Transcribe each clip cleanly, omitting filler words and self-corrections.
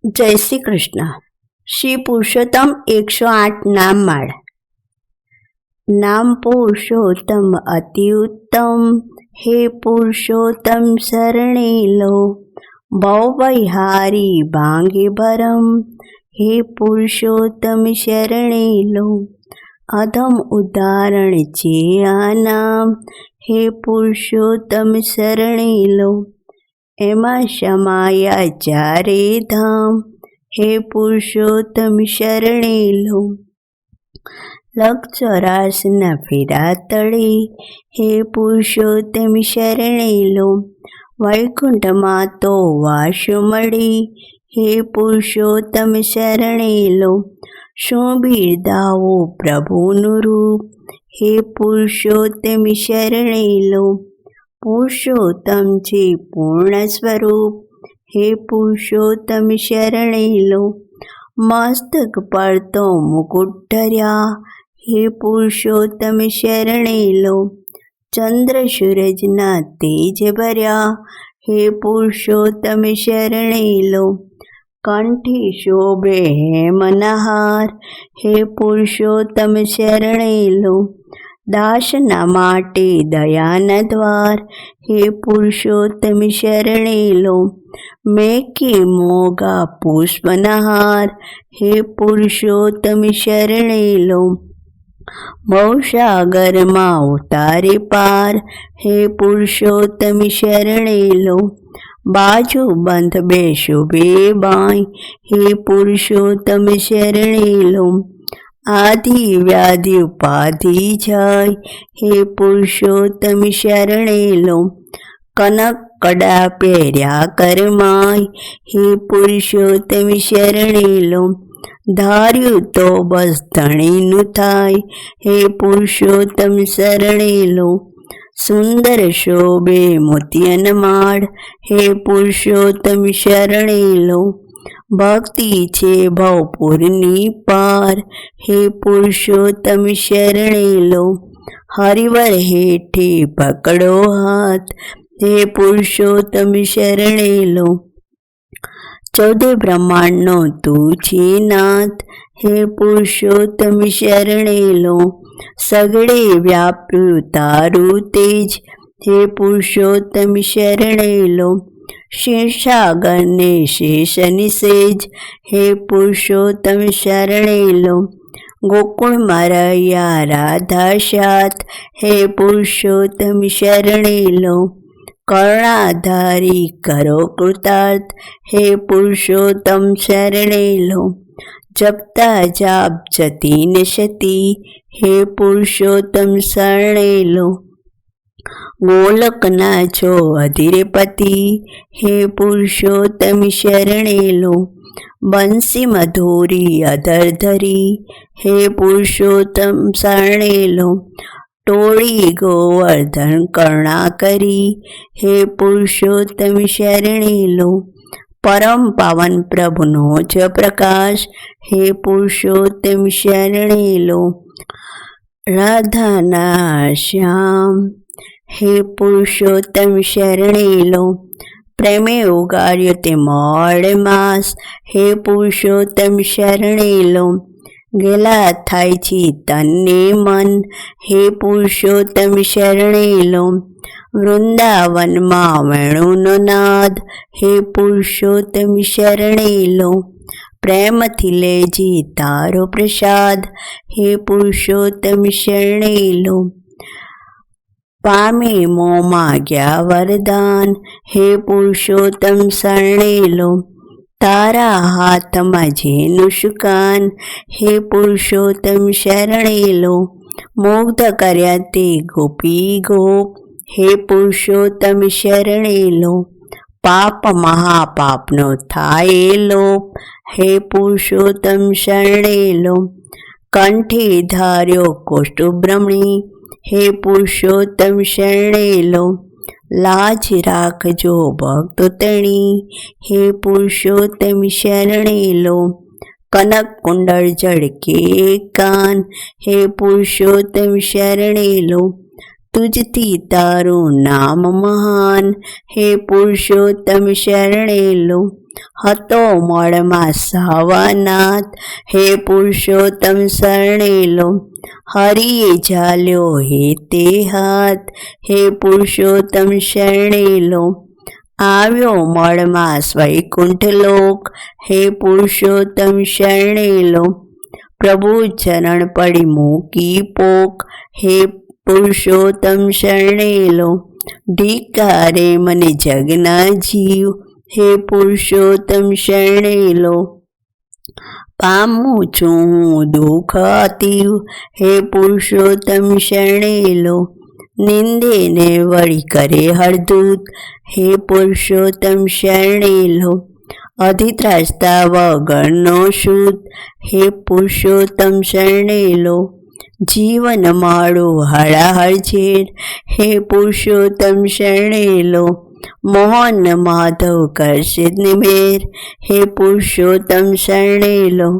જય શ્રી કૃષ્ણ. શ્રી પુરુષોત્તમ 108 નામમાળ. નામ પુરુષોત્તમ અતિ ઉત્તમ, હે પુરુષોત્તમ શરણે લો. ભવભયહારી ભાંગે ભરમ, હે પુરુષોત્તમ શરણે લો. અધમ ઉદાહરણ છે આ નામ, હે પુરુષોત્તમ શરણે લો. એમાં સમાયા ચારે ધામ, હે પુરુષોત્તમ શરણે લો. 184 ફેરા તળે, હે પુરુષોત્તમ શરણે લો. વૈકુંઠમાં તો વાસ મળે, હે પુરુષોત્તમ શરણે લો. શું બિરદાવો પ્રભુનું રૂપ, હે પુરુષોત્તમ શરણે લો. પુરુષોત્તમ છે પૂર્ણ સ્વરૂપ, હે પુરુષોત્તમ શરણે લો. મસ્તક પર તો મુકુટ ધર્યા, હે પુરુષોત્તમ શરણે લો. ચંદ્ર સૂરજના તેજ ભર્યા, હે પુરુષોત્તમ શરણે લો. કંઠે શોભે હેમનહાર, હે પુરુષોત્તમ શરણે લો. દાસના માટે દયાના દ્વાર, હે પુરુષોત્તમ શરણે લો. મેકે મોગા પુષ્પનહાર, હે પુરુષોત્તમ શરણે લો. ભવસાગરમાં ઉતારે પાર, હે પુરુષોત્તમ શરણે લો. બાજુ બંધ બે શોભે બાય, હે પુરુષોત્તમ શરણે લો. આદિ વ્યાધિ ઉપાધિ જાય, હે પુરુષોત્તમ શરણે લો. કનક કડા પહેર્યા કરમાય, હે પુરુષોત્તમ શરણે લો. ધાર્યું તો બસ ધણીનું થાય, હે પુરુષોત્તમ શરણે લો. સુંદર શોભે મોતિયન માળ, હે પુરુષોત્તમ શરણે લો. ભક્તિ છે ભવપુરની પાર, હે પુરુષોત્તમ શરણે લો. હરિવર હેઠે પકડો હાથ, હે પુરુષોત્તમ શરણે લો. 14 બ્રહ્માંડનો તું છે નાથ, હે પુરુષોત્તમ શરણે લો. સગળે વ્યાપ્યું તારું તેજ, હે પુરુષોત્તમ શરણે લો. શેષાગરને શેષની સેજ, હે પુરુષોત્તમ શરણે લો. ગોકુળમાં રહ્યા રાધા સાથ, હે પુરુષોત્તમ શરણે લો. કર્ણાધારી કરો કૃતાર્થ, હે પુરુષોત્તમ શરણે લો. જપતા જાપ જતી ને સતી, હે પુરુષોત્તમ શરણે લો. ગોલકના છો અધિપતિ, હે પુરુષોત્તમ શરણે લો. બંસી મધુરી અધર ધરી, હે પુરુષોત્તમ શરણે લો. ટોળી ગોવર્ધન કર્ણા કરી, હે પુરુષોત્તમ શરણે લો. પરમ પાવન પ્રભુનો જ પ્રકાશ, હે પુરુષોત્તમ શરણે લો. રાધાના શ્યામ, હે પુરુષોત્તમ શરણે લો. પ્રેમે ઉગાડ્યો તે મોડ માસ, હે પુરુષોત્તમ શરણે લો. ગેલા થાય છે તને મન, હે પુરુષોત્તમ શરણે લો. વૃંદાવનમાં વેણુનો નાદ, હે પુરુષોત્તમ શરણે લો. પ્રેમથી લેજે તારો પ્રસાદ, હે પુરુષોત્તમ શરણે લો. પામે મોમાં ગયા વરદાન, હે પુરુષોત્તમ શરણે લો. તારા હાથમાં જેનું સુકાન, હે પુરુષોત્તમ શરણે લો. મુગ્ધ કર્યા તે ગોપી ગોપ, હે પુરુષોત્તમ શરણે લો. પાપ મહાપાપનો થાય લોપ, હે પુરુષોત્તમ શરણે લો. કંઠે ધાર્યો કૌસ્તુભમણી, હે પુરુષોત્તમ શરણે લો. લાજ રાખજો ભક્તો તણી, હે પુરુષોત્તમ શરણે લો. કનક કુંડળ જળકે કાન, હે પુરુષોત્તમ શરણે લો. તુજથી તારું નામ મહાન, હે પુરુષોત્તમ શરણે લો. હતો મળમાં સાવનાથ, હે પુરુષોત્તમ શરણે લો. હરિએ ઝાલ્યો હે તે હાથ, હે પુરુષોત્તમ શરણે લો. આવ્યો મળમાં વૈકુંઠ લોક, હે પુરુષોત્તમ શરણે લો. પ્રભુ ચરણ પડી મૂકી પોક, હે પુરુષોત્તમ શરણે લો. ધિક્કારે મને જગના જીવ, હે પુરુષોત્તમ શરણે લો. પામું છું હું દુઃખ અતીવ, હે પુરુષોત્તમ શરણે લો. નિંદે ને વળી કરે હળદૂત, હે પુરુષોત્તમ શરણે લો. અધિત્રાજતા વગરનો સૂત, હે પુરુષોત્તમ શરણે લો. જીવન માળું હળાહળ ઝેર, હે પુરુષોત્તમ શરણે લો. મોહન માધવ કરશે નિમેર, હે પુરુષોત્તમ શરણે લો.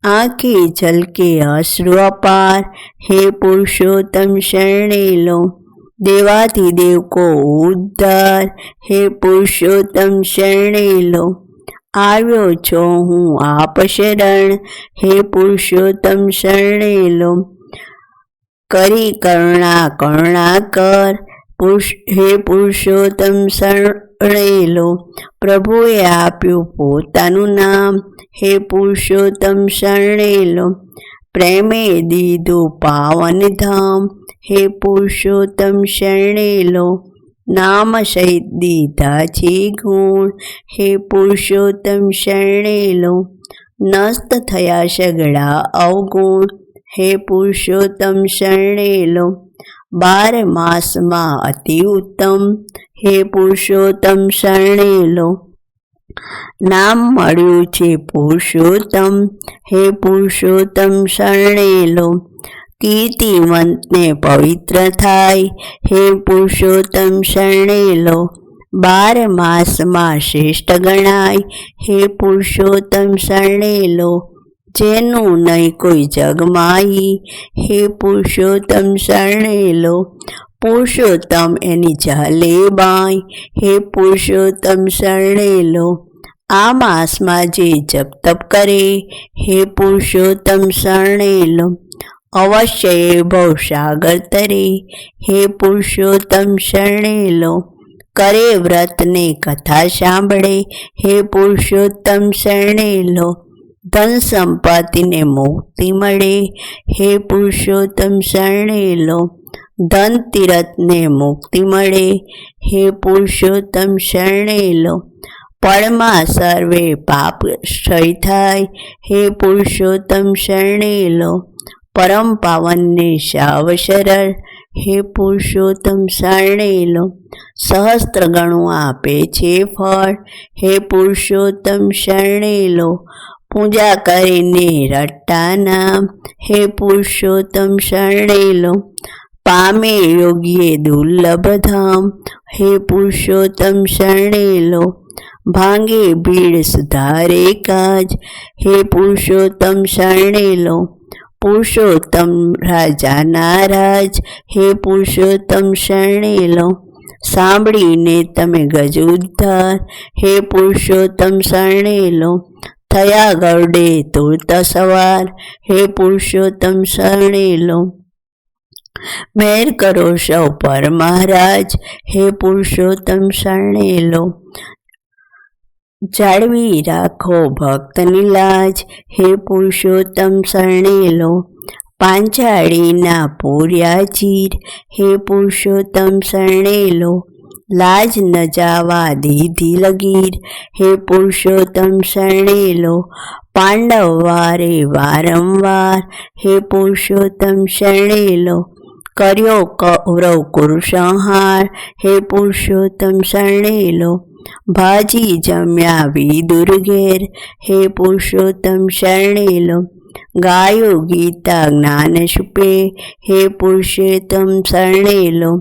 આંખે ઝલકે અશ્રુ અપાર, હે પુરુષોત્તમ શરણે લો. દેવાધિદેવ કો ઉદ્ધાર, હે પુરુષોત્તમ શરણે લો. આવ્યો છો હું આપ શરણ, હે પુરુષોત્તમ શરણે લો. કરી કરુણા કરુણા કર, હે પુરુષોત્તમ શરણે લો. પ્રભુએ આપ્યું પોતાનું નામ, હે પુરુષોત્તમ શરણે લો. પ્રેમે દીધું પાવન ધામ, હે પુરુષોત્તમ શરણે લો. નામ સહિત દીધા છે ગુણ, હે પુરુષોત્તમ શરણે લો. નષ્ટ થયા સગળા અવગુણ, હે પુરુષોત્તમ શરણે લો. 12 માસમાં અતિ ઉત્તમ, હે પુરુષોત્તમ શરણે લો. નામ મળ્યું છે પુરુષોત્તમ, હે પુરુષોત્તમ શરણે લો. કીર્તિવંતને પવિત્ર થાય, હે પુરુષોત્તમ શરણે લો. 12 માસમાં શ્રેષ્ઠ ગણાય, હે પુરુષોત્તમ શરણે લો. જેનું નહીં કોઈ જગમાહી, હે પુરુષોત્તમ શરણે લો. પુરુષોત્તમ એની ઝાલે બાઈ, હે પુરુષોત્તમ શરણે લો. આ માસમાં જે જપ તપ કરે, હે પુરુષોત્તમ શરણે લો. અવશ્ય ભવસાગર તરે, હે પુરુષોત્તમ શરણે લો. કરે વ્રતને કથા સાંભળે, હે પુરુષોત્તમ શરણે લો. ધન સંપત્તિને મુક્તિ મળે, હે પુરુષોત્તમ શરણે લો. ધન તીરથને મુક્તિ મળે, હે પુરુષોત્તમ શરણે લો. પળમાં સર્વે પાપ ક્ષય થાય, હે પુરુષોત્તમ શરણે લો. પરમ પાવનને સાવ સરળ, હે પુરુષોત્તમ શરણે લો. સહસ્ત્ર ગણું આપે છે ફળ, હે પુરુષોત્તમ શરણે લો. પૂજા કરીને રટ્ટા નામ, હે પુરુષોત્તમ શરણે લો. પામે યોગીએ દુર્લભ ધામ, હે પુરુષોત્તમ શરણે લો. ભાંગે ભીડ સુધારે કાજ, હે પુરુષોત્તમ શરણે લો. પુરુષોત્તમ રાજાના રાજ, હે પુરુષોત્તમ શરણે લો. સાંભળીને તમે ગજ ઉદ્ધાર, હે પુરુષોત્તમ શરણે લો. થયા ગરડે તુરત સવાર, હે પુરુષોત્તમ શરણે લો. મેર કરો સૌ પર મહારાજ, હે પુરુષોત્તમ શરણે લો. જાળવી રાખો ભક્તની લાજ, હે પુરુષોત્તમ શરણે લો. પાંચાળીના પૂર્યા ચીર, હે પુરુષોત્તમ શરણે લો. લાજ ન જાવા દીધી લગીર, હે પુરુષોત્તમ શરણે લો. પાંડવ વારે વારંવાર, હે પુરુષોત્તમ શરણે લો. કર્યો કૌરવ કુરુસંહાર, હે પુરુષોત્તમ શરણે લો. ભાજી જમ્યા વિદુર ઘેર, હે પુરુષોત્તમ શરણે લો. ગાયો ગીતા જ્ઞાન સુપે, હે પુરુષોત્તમ શરણે લો.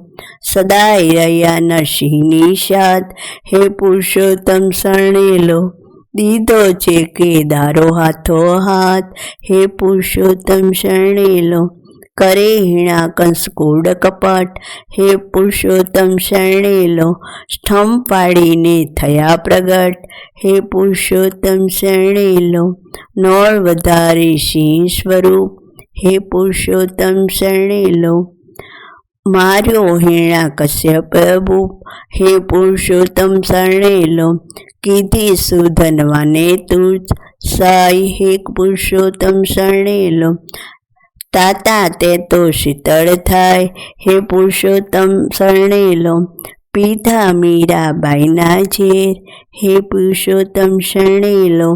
સદાય રહ્યા નરસિંહની સાથ, હે પુરુષોત્તમ શરણે લો. દીધો છે કેદારો હાથો હાથ, હે પુરુષોત્તમ શરણે લો. કરે હીણા કંસ કૂડ કપટ, હે પુરુષોત્તમ શરણે લો, સ્તંભ પાડીને થયા પ્રગટ, હે પુરુષોત્તમ શરણે લો, નોળ વધારે સિંહ સ્વરૂપ, હે પુરુષોત્તમ શરણે લો, માર્યો હીણા કશ્યપ ભૂપ, હે પુરુષોત્તમ શરણે લો, કીધી સુધનવાને તુજ સાઈ, હે પુરુષોત્તમ શરણે લો, તાતા તે તો શીતળ થાય, હે પુરુષોત્તમ શરણે લો, પીધા મીરાબાઈના ઝેર, હે પુરુષોત્તમ શરણે લો,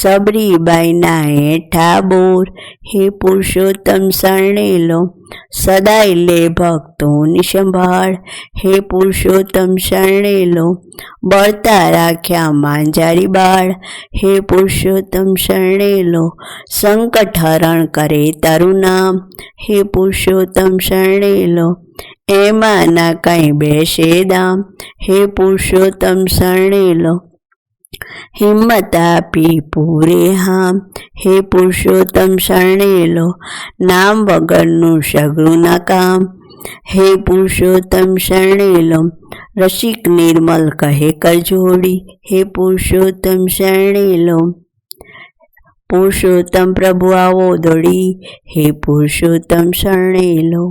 સબરીબાઈના હેઠા બોર, હે પુરુષોત્તમ શરણે લો, સદાય લે ભક્તોની સંભાળ, હે પુરુષોત્તમ શરણે લો, બળતા રાખ્યા માંજારી બાળ, હે પુરુષોત્તમ શરણે લો, સંકટ હરણ કરે તારું નામ, હે પુરુષોત્તમ શરણે લો, એમાં ના કંઈ બેસે દામ, હે પુરુષોત્તમ શરણે લો, હિંમત આપી પૂરે હામ, હે પુરુષોત્તમ શરણે લો, નામ વગરનું સઘળું ના કામ, હે પુરુષોત્તમ શરણે લો, રસિક નિર્મલ કહે કર જોડી, હે પુરુષોત્તમ શરણે લો, પુરુષોત્તમ પ્રભુ આવો દોડી, હે પુરુષોત્તમ શરણે લો.